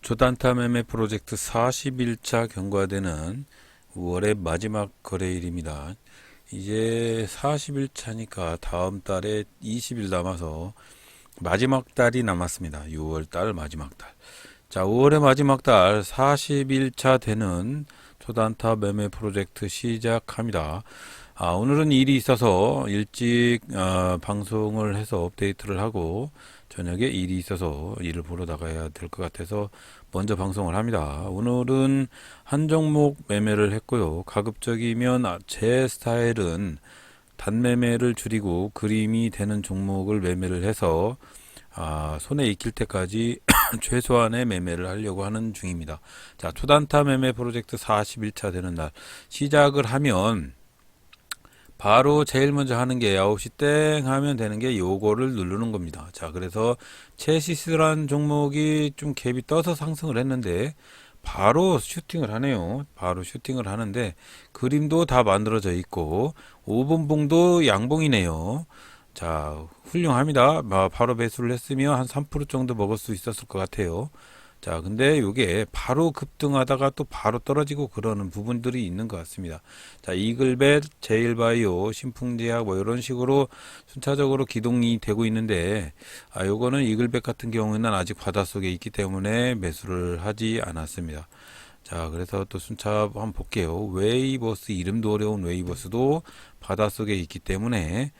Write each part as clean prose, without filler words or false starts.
조단타 매매 프로젝트 40일차 경과되는 5월의 마지막 거래일입니다. 이제 40일차니까 다음 달에 20일 남아서 마지막 달이 남았습니다. 6월 달 마지막 달. 자, 5월의 마지막 달 40일차 되는 조단타 매매 프로젝트 시작합니다. 오늘은 일이 있어서 일찍 방송을 해서 업데이트를 하고 저녁에 일이 있어서 일을 보러 나가야 될 것 같아서 먼저 방송을 합니다. 오늘은 한 종목 매매를 했고요. 가급적이면 제 스타일은 단매매를 줄이고 그림이 되는 종목을 매매를 해서 손에 익힐 때까지 최소한의 매매를 하려고 하는 중입니다. 자, 초단타 매매 프로젝트 41차 되는 날 시작을 하면 바로 제일 먼저 하는 게 9시 땡 하면 되는 게 요거를 누르는 겁니다. 자, 그래서 체시스란 종목이 좀 갭이 떠서 상승을 했는데 바로 슈팅을 하네요. 바로 슈팅을 하는데 그림도 다 만들어져 있고 5분 봉도 양봉이네요. 자, 훌륭합니다. 바로 매수를 했으면 한 3% 정도 먹을 수 있었을 것 같아요. 자, 근데 이게 바로 급등하다가 또 바로 떨어지고 그러는 부분들이 있는 것 같습니다. 자, 이글벳, 제일바이오, 신풍제약 뭐 이런 식으로 순차적으로 기동이 되고 있는데 요거는 이글벳 같은 경우에는 아직 바닷속에 있기 때문에 매수를 하지 않았습니다. 자, 그래서 또 순차 한번 볼게요. 웨이버스, 이름도 어려운 웨이버스도 바닷속에 있기 때문에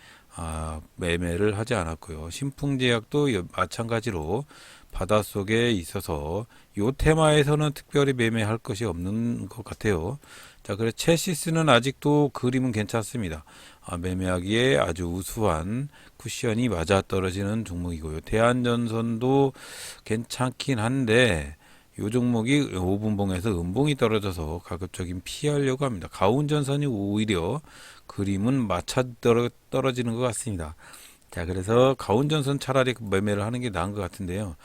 매매를 하지 않았고요. 신풍제약도 마찬가지로 바닷속에 있어서 요 테마에서는 특별히 매매할 것이 없는 것 같아요. 자, 그래서 체시스는 아직도 그림은 괜찮습니다. 매매하기에 아주 우수한 쿠션이 맞아 떨어지는 종목이고요. 대한전선도 괜찮긴 한데 요 종목이 5분봉에서 음봉이 떨어져서 가급적인 피하려고 합니다. 가운전선이 오히려 그림은 맞춰 떨어지는 것 같습니다. 자, 그래서 가운전선 차라리 매매를 하는 게 나은 것 같은데요.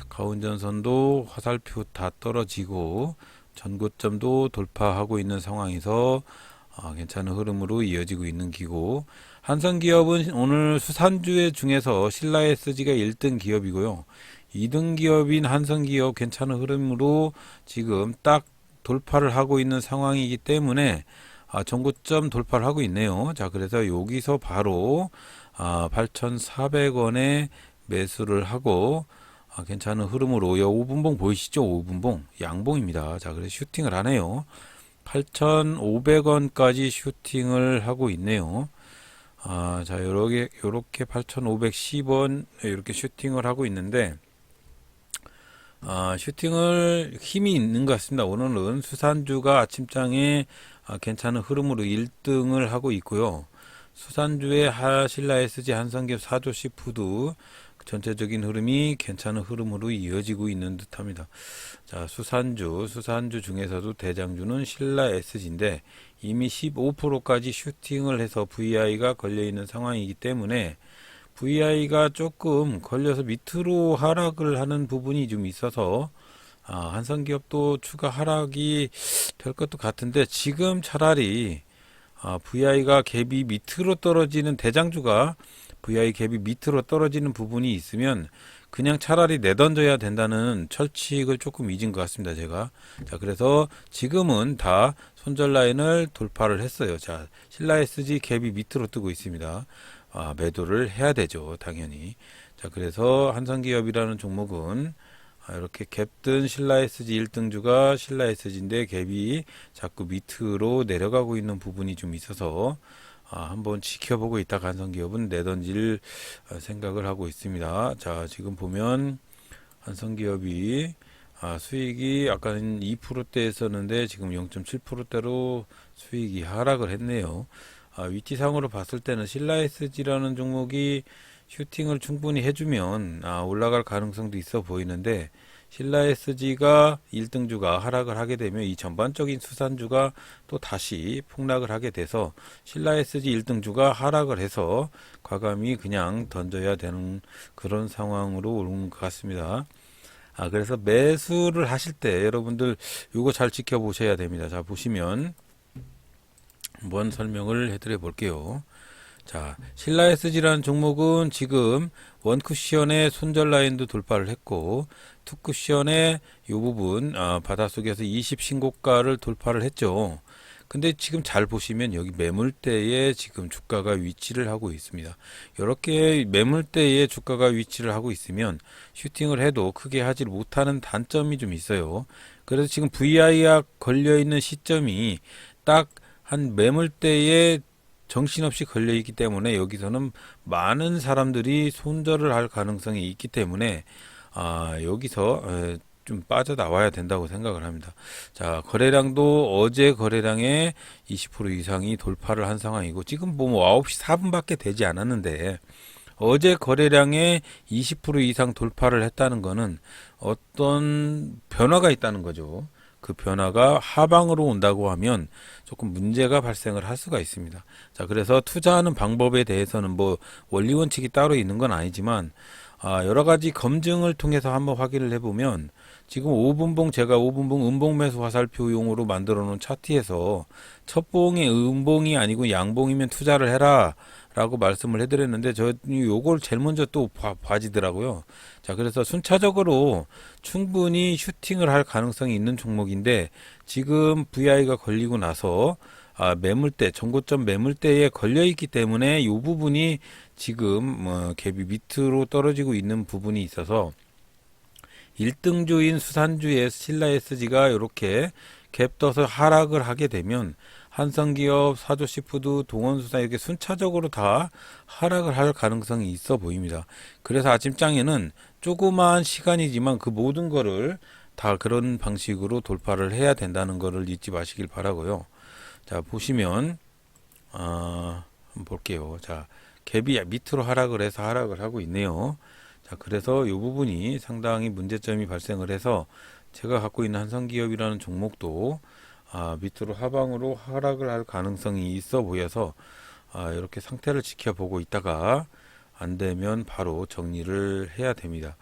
가운전선도 화살표 다 떨어지고 전고점도 돌파하고 있는 상황에서 괜찮은 흐름으로 이어지고 있는 기고, 한성기업은 오늘 수산주의 중에서 신라SG가 1등 기업이고요. 2등 기업인 한성기업 괜찮은 흐름으로 지금 딱 돌파를 하고 있는 상황이기 때문에 전고점 돌파를 하고 있네요. 자, 그래서 여기서 바로 8,400원에 매수를 하고 괜찮은 흐름으로 5분봉 보이시죠? 5분봉 양봉입니다. 자, 그래서 슈팅을 하네요. 8,500원까지 슈팅을 하고 있네요. 자, 요렇게 8,510원 이렇게 슈팅을 하고 있는데 슈팅을 힘이 있는 것 같습니다. 오늘은 수산주가 아침장에 괜찮은 흐름으로 1등을 하고 있고요. 수산주의 신라SG, 한성기업, 사조시푸드 전체적인 흐름이 괜찮은 흐름으로 이어지고 있는 듯합니다. 자, 수산주 중에서도 대장주는 신라SG인데 이미 15%까지 슈팅을 해서 VI가 걸려 있는 상황이기 때문에 VI가 조금 걸려서 밑으로 하락을 하는 부분이 좀 있어서 한성기업도 추가 하락이 될 것도 같은데 지금 차라리 VI가 갭이 밑으로 떨어지는 대장주가 VI 갭이 밑으로 떨어지는 부분이 있으면 그냥 차라리 내던져야 된다는 철칙을 조금 잊은 것 같습니다. 제가. 자, 그래서 지금은 다 손절 라인을 돌파를 했어요. 자, 신라SG 갭이 밑으로 뜨고 있습니다. 매도를 해야 되죠. 당연히. 자, 그래서 한성기업이라는 종목은 이렇게 갭든 신라SG 1등주가 신라SG인데 갭이 자꾸 밑으로 내려가고 있는 부분이 좀 있어서 한번 지켜보고 있다 한성기업은 내던질 생각을 하고 있습니다. 자, 지금 보면 한성기업이 수익이 아까는 2%대였었는데 지금 0.7%대로 수익이 하락을 했네요. 위치상으로 봤을 때는 신라SG라는 종목이 슈팅을 충분히 해주면 올라갈 가능성도 있어 보이는데 신라SG가 1등주가 하락을 하게 되면 이 전반적인 수산주가 또 다시 폭락을 하게 돼서 신라SG 1등주가 하락을 해서 과감히 그냥 던져야 되는 그런 상황으로 오는 것 같습니다. 그래서 매수를 하실 때 여러분들 이거 잘 지켜보셔야 됩니다. 자, 보시면 한번 설명을 해드려 볼게요. 자, 신라 SG라는 종목은 지금 원쿠션의 손절 라인도 돌파를 했고, 투쿠션의 이 부분, 바닷속에서 20 신고가를 돌파를 했죠. 근데 지금 잘 보시면 여기 매물대에 지금 주가가 위치를 하고 있습니다. 이렇게 매물대에 주가가 위치를 하고 있으면 슈팅을 해도 크게 하지 못하는 단점이 좀 있어요. 그래서 지금 VI가 걸려 있는 시점이 딱 한 매물대에 정신없이 걸려 있기 때문에 여기서는 많은 사람들이 손절을 할 가능성이 있기 때문에 여기서 좀 빠져나와야 된다고 생각을 합니다. 자, 거래량도 어제 거래량의 20% 이상이 돌파를 한 상황이고 지금 뭐 9시 4분밖에 되지 않았는데 어제 거래량의 20% 이상 돌파를 했다는 거는 어떤 변화가 있다는 거죠. 그 변화가 하방으로 온다고 하면 조금 문제가 발생을 할 수가 있습니다. 자, 그래서 투자하는 방법에 대해서는 뭐 원리 원칙이 따로 있는 건 아니지만 여러 가지 검증을 통해서 한번 확인을 해보면 지금 5분봉 제가 5분봉 음봉 매수 화살표용으로 만들어 놓은 차트에서 첫 봉이 음봉이 아니고 양봉이면 투자를 해라 라고 말씀을 해드렸는데 요걸 제일 먼저 또 봐지더라고요. 자, 그래서 순차적으로 충분히 슈팅을 할 가능성이 있는 종목인데 지금 VI가 걸리고 나서 매물대, 전고점 매물대에 걸려 있기 때문에 이 부분이 지금 갭이 밑으로 떨어지고 있는 부분이 있어서 1등주인 수산주의 신라 SG가 이렇게 갭 떠서 하락을 하게 되면 한성기업, 사조시푸드, 동원수산 이렇게 순차적으로 다 하락을 할 가능성이 있어 보입니다. 그래서 아침장에는 조그마한 시간이지만 그 모든 거를 다 그런 방식으로 돌파를 해야 된다는 거를 잊지 마시길 바라고요. 자, 보시면 한번 볼게요. 자, 갭이 밑으로 하락을 해서 하락을 하고 있네요. 자, 그래서 이 부분이 상당히 문제점이 발생을 해서 제가 갖고 있는 한성기업이라는 종목도 밑으로 하방으로 하락을 할 가능성이 있어 보여서 이렇게 상태를 지켜보고 있다가 안 되면 바로 정리를 해야 됩니다.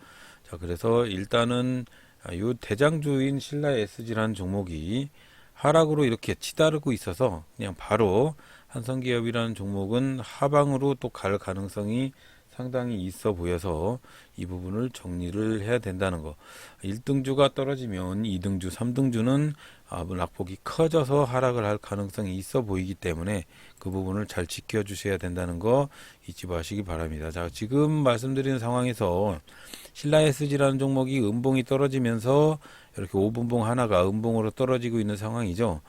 자, 그래서 일단은 이 대장주인 신라 SG라는 종목이 하락으로 이렇게 치다르고 있어서 그냥 바로 한성기업이라는 종목은 하방으로 또 갈 가능성이 상당히 있어 보여서 이 부분을 정리를 해야 된다는 거. 1등주가 떨어지면 2등주, 3등주는 낙폭이 커져서 하락을 할 가능성이 있어 보이기 때문에 그 부분을 잘 지켜주셔야 된다는 거 잊지 마시기 바랍니다. 자, 지금 말씀드리는 상황에서 신라 SG라는 종목이 음봉이 떨어지면서 이렇게 5분봉 하나가 음봉으로 떨어지고 있는 상황이죠.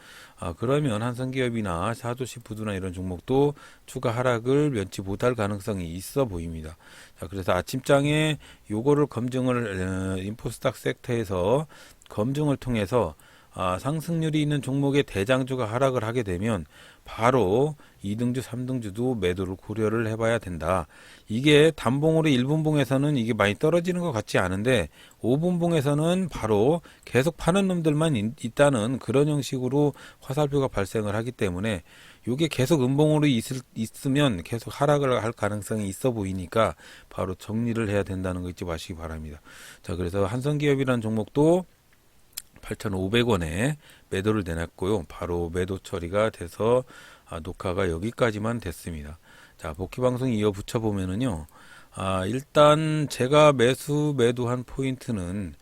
그러면 한성기업이나 사조시푸드나 이런 종목도 추가 하락을 면치 못할 가능성이 있어 보입니다. 자, 그래서 아침장에 요거를 검증을 인포스닥 섹터에서 검증을 통해서 상승률이 있는 종목의 대장주가 하락을 하게 되면 바로 2등주, 3등주도 매도를 고려를 해봐야 된다. 이게 단봉으로 1분봉에서는 이게 많이 떨어지는 것 같지 않은데 5분봉에서는 바로 계속 파는 놈들만 있다는 그런 형식으로 화살표가 발생을 하기 때문에 이게 계속 음봉으로 있으면 계속 하락을 할 가능성이 있어 보이니까 바로 정리를 해야 된다는 거 잊지 마시기 바랍니다. 자, 그래서 한성기업이라는 종목도 8,500원에 매도를 내놨고요. 바로 매도 처리가 돼서 녹화가 여기까지만 됐습니다. 자, 복귀 방송 이어 붙여 보면은요. 일단 제가 매도한 포인트는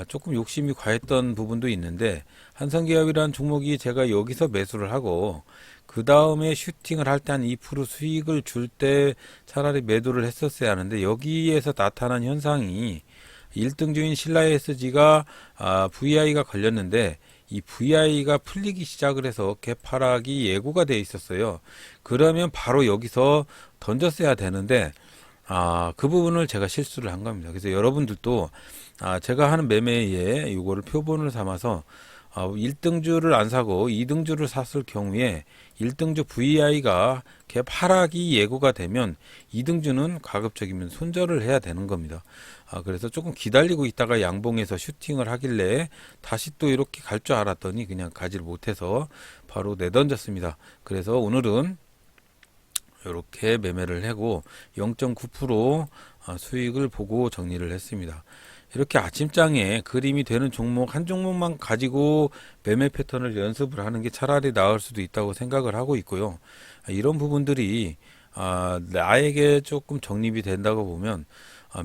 조금 욕심이 과했던 부분도 있는데 한성기업이라는 종목이 제가 여기서 매수를 하고 그 다음에 슈팅을 할 때 한 2% 수익을 줄 때 차라리 매도를 했었어야 하는데 여기에서 나타난 현상이 1등주인 신라 SG가 VI가 걸렸는데 이 VI가 풀리기 시작을 해서 갭 하락이 예고가 돼 있었어요. 그러면 바로 여기서 던졌어야 되는데 그 부분을 제가 실수를 한 겁니다. 그래서 여러분들도 제가 하는 매매에 이거를 표본을 삼아서 1등주를 안 사고 2등주를 샀을 경우에 1등주 VI가 갭 하락이 예고가 되면 2등주는 가급적이면 손절을 해야 되는 겁니다. 그래서 조금 기다리고 있다가 양봉에서 슈팅을 하길래 다시 또 이렇게 갈 줄 알았더니 그냥 가지를 못해서 바로 내던졌습니다. 그래서 오늘은 이렇게 매매를 하고 0.9% 수익을 보고 정리를 했습니다. 이렇게 아침장에 그림이 되는 종목 한 종목만 가지고 매매 패턴을 연습을 하는 게 차라리 나을 수도 있다고 생각을 하고 있고요. 이런 부분들이 나에게 조금 적립이 된다고 보면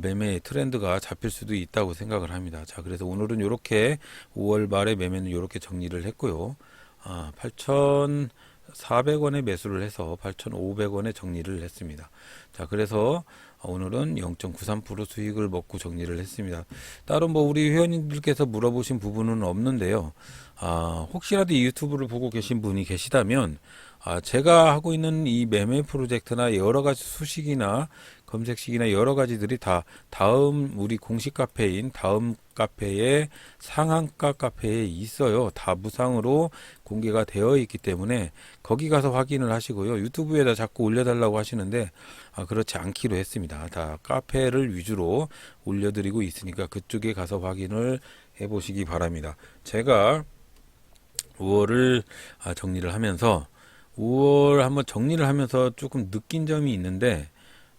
매매의 트렌드가 잡힐 수도 있다고 생각을 합니다. 자, 그래서 오늘은 이렇게 5월 말에 매매는 이렇게 정리를 했고요. 8,400원에 매수를 해서 8,500원에 정리를 했습니다. 자, 그래서 오늘은 0.93% 수익을 먹고 정리를 했습니다. 다른 뭐 우리 회원님들께서 물어보신 부분은 없는데요. 혹시라도 이 유튜브를 보고 계신 분이 계시다면 제가 하고 있는 이 매매 프로젝트나 여러 가지 수식이나 검색식이나 여러 가지들이 다 다음 우리 공식 카페인 다음 카페에 상한가 카페에 있어요. 다 무상으로 공개가 되어 있기 때문에 거기 가서 확인을 하시고요. 유튜브에다 자꾸 올려달라고 하시는데 그렇지 않기로 했습니다. 다 카페를 위주로 올려드리고 있으니까 그쪽에 가서 확인을 해보시기 바랍니다. 제가 5월을 정리를 하면서 5월 한번 정리를 하면서 조금 느낀 점이 있는데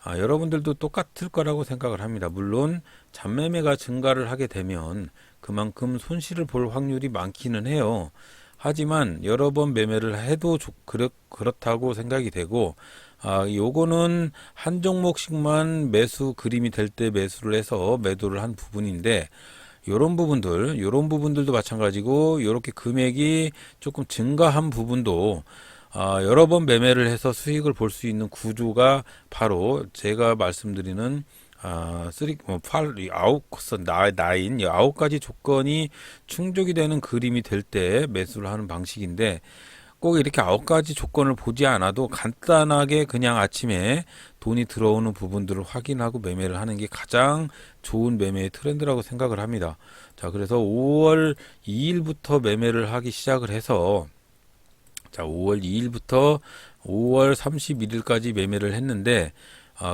여러분들도 똑같을 거라고 생각을 합니다. 물론 잡매매가 증가를 하게 되면 그만큼 손실을 볼 확률이 많기는 해요. 하지만 여러 번 매매를 해도 그렇다고 생각이 되고 요거는 한 종목씩만 매수 그림이 될 때 매수를 해서 매도를 한 부분인데 요런 부분들도 마찬가지고 요렇게 금액이 조금 증가한 부분도 여러 번 매매를 해서 수익을 볼 수 있는 구조가 바로 제가 말씀드리는 9 가지 조건이 충족이 되는 그림이 될 때 매수를 하는 방식인데 꼭 이렇게 9가지 조건을 보지 않아도 간단하게 그냥 아침에 돈이 들어오는 부분들을 확인하고 매매를 하는 게 가장 좋은 매매의 트렌드라고 생각을 합니다. 자, 그래서 5월 2일부터 매매를 하기 시작을 해서 5월 2일부터 5월 31일까지 매매를 했는데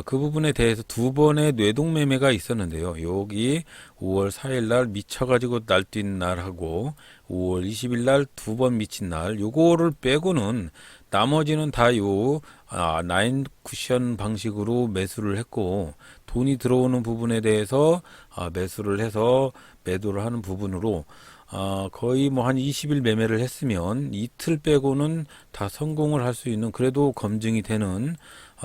그 부분에 대해서 두 번의 뇌동 매매가 있었는데요. 여기 5월 4일 날 미쳐가지고 날뛴 날하고 5월 20일 날 두 번 미친 날 요거를 빼고는 나머지는 다 나인 쿠션 방식으로 매수를 했고 돈이 들어오는 부분에 대해서 매수를 해서 매도를 하는 부분으로 거의 뭐 한 20일 매매를 했으면 이틀 빼고는 다 성공을 할 수 있는 그래도 검증이 되는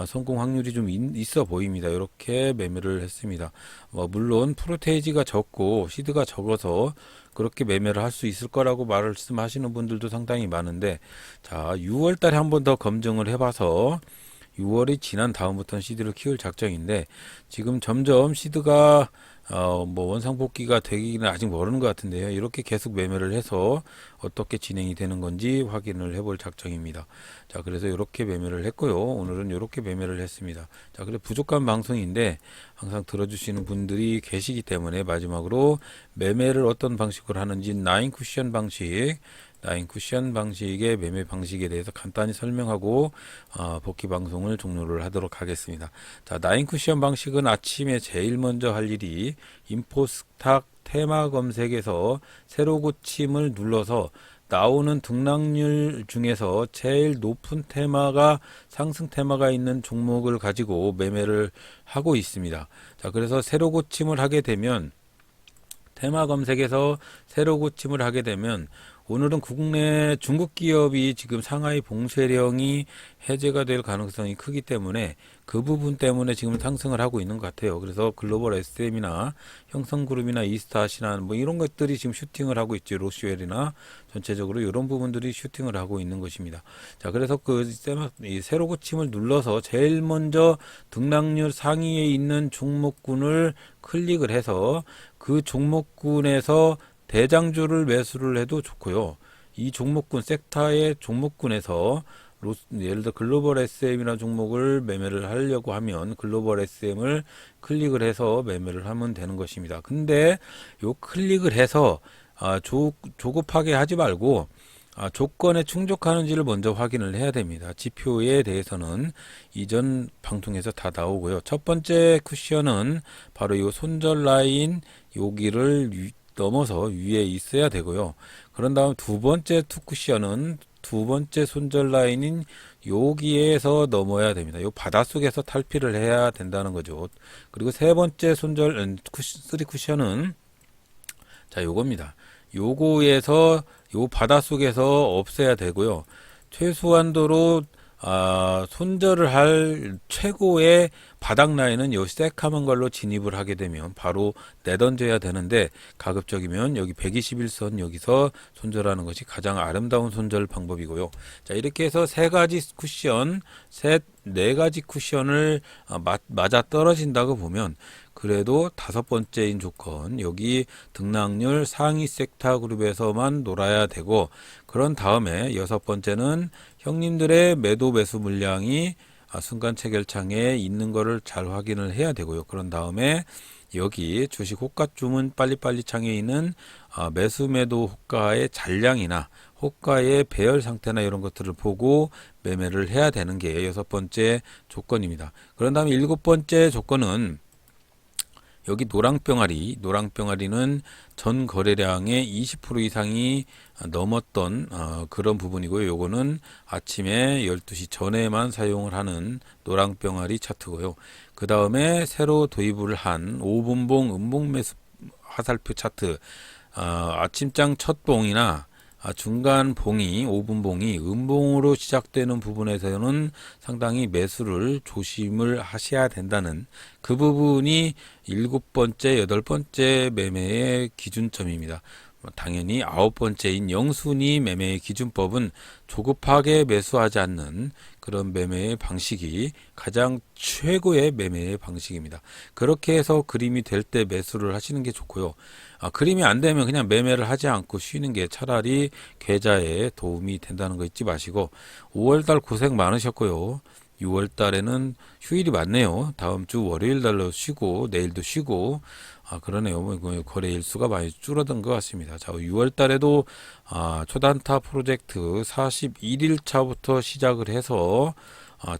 성공 확률이 좀 있어 보입니다. 이렇게 매매를 했습니다. 물론 프로테이지가 적고 시드가 적어서 그렇게 매매를 할 수 있을 거라고 말씀하시는 분들도 상당히 많은데 자 6월 달에 한 번 더 검증을 해봐서 6월이 지난 다음부터는 시드를 키울 작정인데 지금 점점 시드가 원상복귀가 되기는 아직 모르는 것 같은데요. 이렇게 계속 매매를 해서 어떻게 진행이 되는 건지 확인을 해볼 작정입니다. 자, 그래서 이렇게 매매를 했고요. 오늘은 이렇게 매매를 했습니다. 자, 그래 부족한 방송인데 항상 들어주시는 분들이 계시기 때문에 마지막으로 매매를 어떤 방식으로 하는지 나인 쿠션 방식의 매매 방식에 대해서 간단히 설명하고 복귀 방송을 종료를 하도록 하겠습니다. 자, 나인 쿠션 방식은 아침에 제일 먼저 할 일이 인포스탁 테마 검색에서 새로 고침을 눌러서 나오는 등락률 중에서 제일 높은 테마가 상승 테마가 있는 종목을 가지고 매매를 하고 있습니다. 자, 그래서 새로 고침을 하게 되면 테마 검색에서 새로 고침을 하게 되면 오늘은 국내 중국 기업이 지금 상하이 봉쇄령이 해제가 될 가능성이 크기 때문에 그 부분 때문에 지금 상승을 하고 있는 것 같아요. 그래서 글로벌 SM이나 형성그룹이나 이스타시나 뭐 이런 것들이 지금 슈팅을 하고 있죠. 로시웰이나 전체적으로 이런 부분들이 슈팅을 하고 있는 것입니다. 자, 그래서 이 새로 고침을 눌러서 제일 먼저 등락률 상위에 있는 종목군을 클릭을 해서 그 종목군에서 대장주를 매수를 해도 좋고요. 이 종목군 섹터의 종목군에서 예를 들어 글로벌 SM이라는 종목을 매매를 하려고 하면 글로벌 SM을 클릭을 해서 매매를 하면 되는 것입니다. 근데 요 클릭을 해서 조급하게 하지 말고 조건에 충족하는지를 먼저 확인을 해야 됩니다. 지표에 대해서는 이전 방송에서 다 나오고요. 첫 번째 쿠션은 바로 이 손절 라인 여기를 넘어서 위에 있어야 되고요. 그런 다음 두 번째 투쿠션은 두 번째 손절 라인인 여기에서 넘어야 됩니다. 요 바닷속에서 탈피를 해야 된다는 거죠. 그리고 세 번째 손절 3쿠션은 자 요겁니다. 요거에서 요 바닷속에서 없애야 되고요. 최소한도로 손절을 할 최고의 바닥 라인은 요 새카만 걸로 진입을 하게 되면 바로 내던져야 되는데, 가급적이면 여기 121선 여기서 손절하는 것이 가장 아름다운 손절 방법이고요. 자, 이렇게 해서 네 가지 쿠션을 맞아 떨어진다고 보면, 그래도 다섯 번째인 조건, 여기 등락률 상위 섹터 그룹에서만 놀아야 되고, 그런 다음에 여섯 번째는 형님들의 매도 매수 물량이 순간 체결창에 있는 거를 잘 확인을 해야 되고요. 그런 다음에 여기 주식 호가 주문 빨리빨리 창에 있는 매수 매도 호가의 잔량이나 호가의 배열 상태나 이런 것들을 보고 매매를 해야 되는 게 여섯 번째 조건입니다. 그런 다음에 일곱 번째 조건은 여기 노랑병아리는 전 거래량의 20% 이상이 넘었던 그런 부분이고요. 요거는 아침에 12시 전에만 사용을 하는 노랑병아리 차트고요. 그 다음에 새로 도입을 한 5분봉 음봉매수 화살표 차트, 아침장 첫 봉이나 중간 봉이 5분 봉이 음봉으로 시작되는 부분에서는 상당히 매수를 조심을 하셔야 된다는 그 부분이 일곱 번째, 여덟 번째 매매의 기준점입니다. 당연히 아홉 번째인 영순위 매매의 기준법은 조급하게 매수하지 않는 그런 매매의 방식이 가장 최고의 매매의 방식입니다. 그렇게 해서 그림이 될 때 매수를 하시는 게 좋고요. 그림이 안 되면 그냥 매매를 하지 않고 쉬는 게 차라리 계좌에 도움이 된다는 거 잊지 마시고, 5월달 고생 많으셨고요. 6월 달에는 휴일이 많네요. 다음 주 월요일 달로 쉬고 내일도 쉬고 그러네요. 거래 일수가 많이 줄어든 것 같습니다. 자, 6월 달에도 초단타 프로젝트 41일 차부터 시작을 해서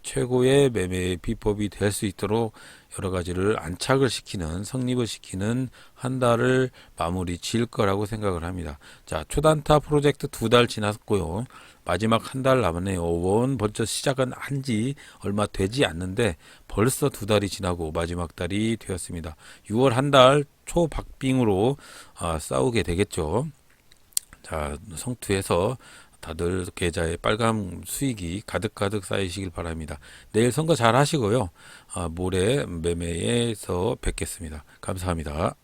최고의 매매 비법이 될 수 있도록 여러 가지를 안착을 시키는, 성립을 시키는 한 달을 마무리 지을 거라고 생각을 합니다. 자, 초단타 프로젝트 2달 지났고요. 마지막 한 달 남았네요. 원 번째 시작은 한지 얼마 되지 않는데 벌써 2달이 지나고 마지막 달이 되었습니다. 6월 한 달 초박빙으로 싸우게 되겠죠. 자, 성투해서 다들 계좌에 빨간 수익이 가득가득 쌓이시길 바랍니다. 내일 선거 잘 하시고요. 모레 매매에서 뵙겠습니다. 감사합니다.